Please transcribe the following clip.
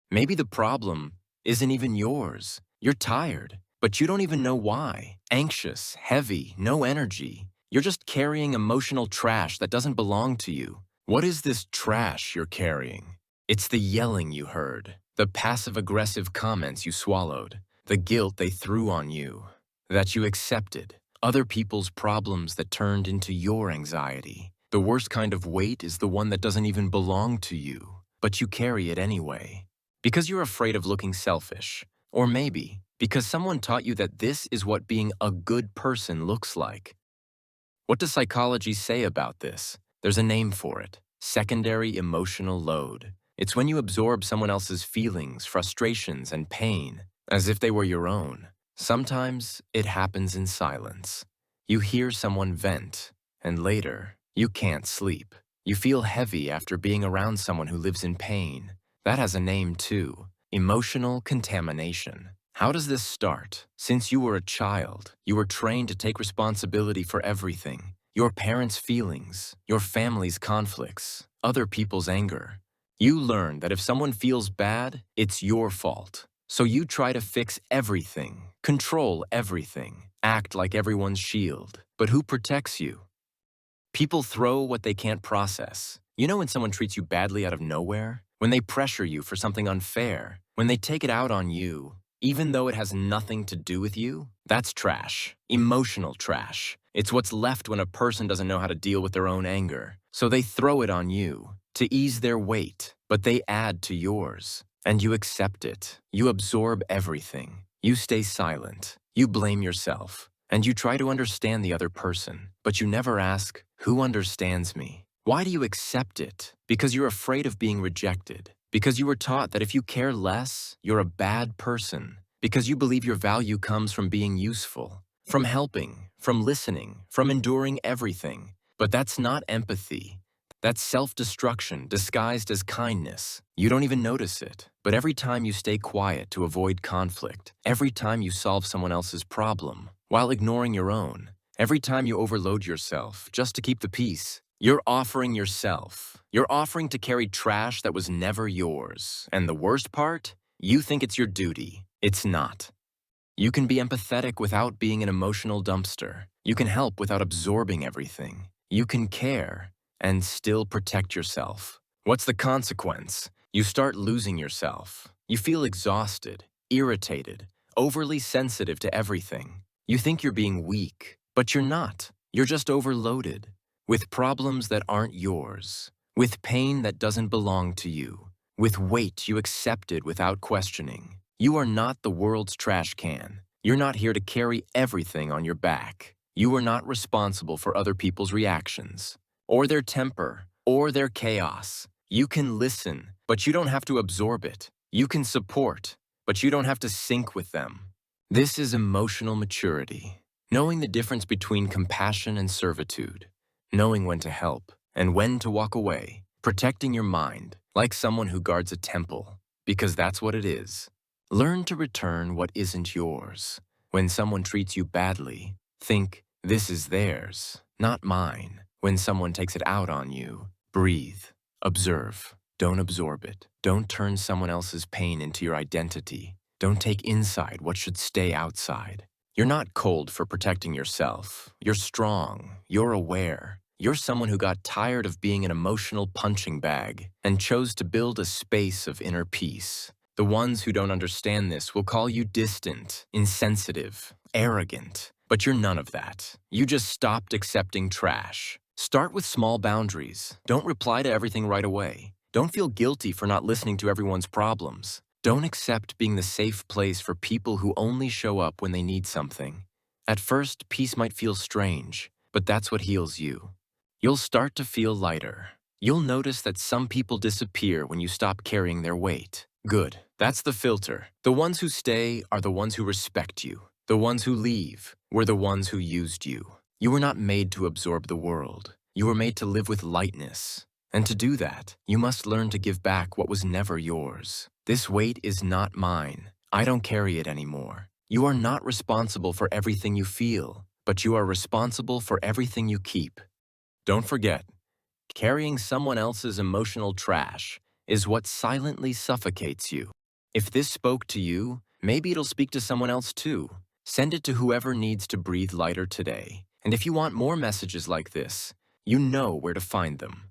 Maybe the problem isn't even yours. You're tired, but you don't even know why. Anxious, heavy, no energy. You're just carrying emotional trash that doesn't belong to you. What is this trash you're carrying? It's the yelling you heard, the passive-aggressive comments you swallowed, the guilt they threw on you, that you accepted, other people's problems that turned into your anxiety. The worst kind of weight is the one that doesn't even belong to you, but you carry it anyway. Because you're afraid of looking selfish, or maybe because someone taught you that this is what being a good person looks like. What does psychology say about this? There's a name for it: secondary emotional load. It's when you absorb someone else's feelings, frustrations, and pain as if they were your own. Sometimes it happens in silence. You hear someone vent, and later, you can't sleep. You feel heavy after being around someone who lives in pain. That has a name too: emotional contamination. How does this start? Since you were a child, you were trained to take responsibility for everything: your parents' feelings, your family's conflicts, other people's anger. You learn that if someone feels bad, it's your fault. So you try to fix everything, control everything, act like everyone's shield. But who protects you? People throw what they can't process. You know when someone treats you badly out of nowhere? When they pressure you for something unfair? When they take it out on you, even though it has nothing to do with you? That's trash. Emotional trash. It's what's left when a person doesn't know how to deal with their own anger. So they throw it on you to ease their weight, but they add to yours. And you accept it. You absorb everything. You stay silent. You blame yourself. And you try to understand the other person, but you never ask, who understands me? Why do you accept it? Because you're afraid of being rejected. Because you were taught that if you care less, you're a bad person. Because you believe your value comes from being useful, from helping, from listening, from enduring everything. But that's not empathy. That's self-destruction disguised as kindness. You don't even notice it. But every time you stay quiet to avoid conflict, every time you solve someone else's problem, while ignoring your own, every time you overload yourself just to keep the peace, you're offering yourself. You're offering to carry trash that was never yours. And the worst part? You think it's your duty. It's not. You can be empathetic without being an emotional dumpster. You can help without absorbing everything. You can care and still protect yourself. What's the consequence? You start losing yourself. You feel exhausted, irritated, overly sensitive to everything. You think you're being weak, but you're not. You're just overloaded, with problems that aren't yours, with pain that doesn't belong to you, with weight you accepted without questioning. You are not the world's trash can. You're not here to carry everything on your back. You are not responsible for other people's reactions, or their temper, or their chaos. You can listen, but you don't have to absorb it. You can support, but you don't have to sync with them. This is emotional maturity, knowing the difference between compassion and servitude, knowing when to help and when to walk away, protecting your mind like someone who guards a temple, because that's what it is. Learn to return what isn't yours. When someone treats you badly, think, this is theirs, not mine. When someone takes it out on you, breathe, observe. Don't absorb it. Don't turn someone else's pain into your identity. Don't take inside what should stay outside. You're not cold for protecting yourself. You're strong. You're aware. You're someone who got tired of being an emotional punching bag and chose to build a space of inner peace. The ones who don't understand this will call you distant, insensitive, arrogant. But you're none of that. You just stopped accepting trash. Start with small boundaries. Don't reply to everything right away. Don't feel guilty for not listening to everyone's problems. Don't accept being the safe place for people who only show up when they need something. At first, peace might feel strange, but that's what heals you. You'll start to feel lighter. You'll notice that some people disappear when you stop carrying their weight. Good. That's the filter. The ones who stay are the ones who respect you. The ones who leave were the ones who used you. You were not made to absorb the world. You were made to live with lightness. And to do that, you must learn to give back what was never yours. This weight is not mine. I don't carry it anymore. You are not responsible for everything you feel, but you are responsible for everything you keep. Don't forget, carrying someone else's emotional trash is what silently suffocates you. If this spoke to you, maybe it'll speak to someone else too. Send it to whoever needs to breathe lighter today. And if you want more messages like this, you know where to find them.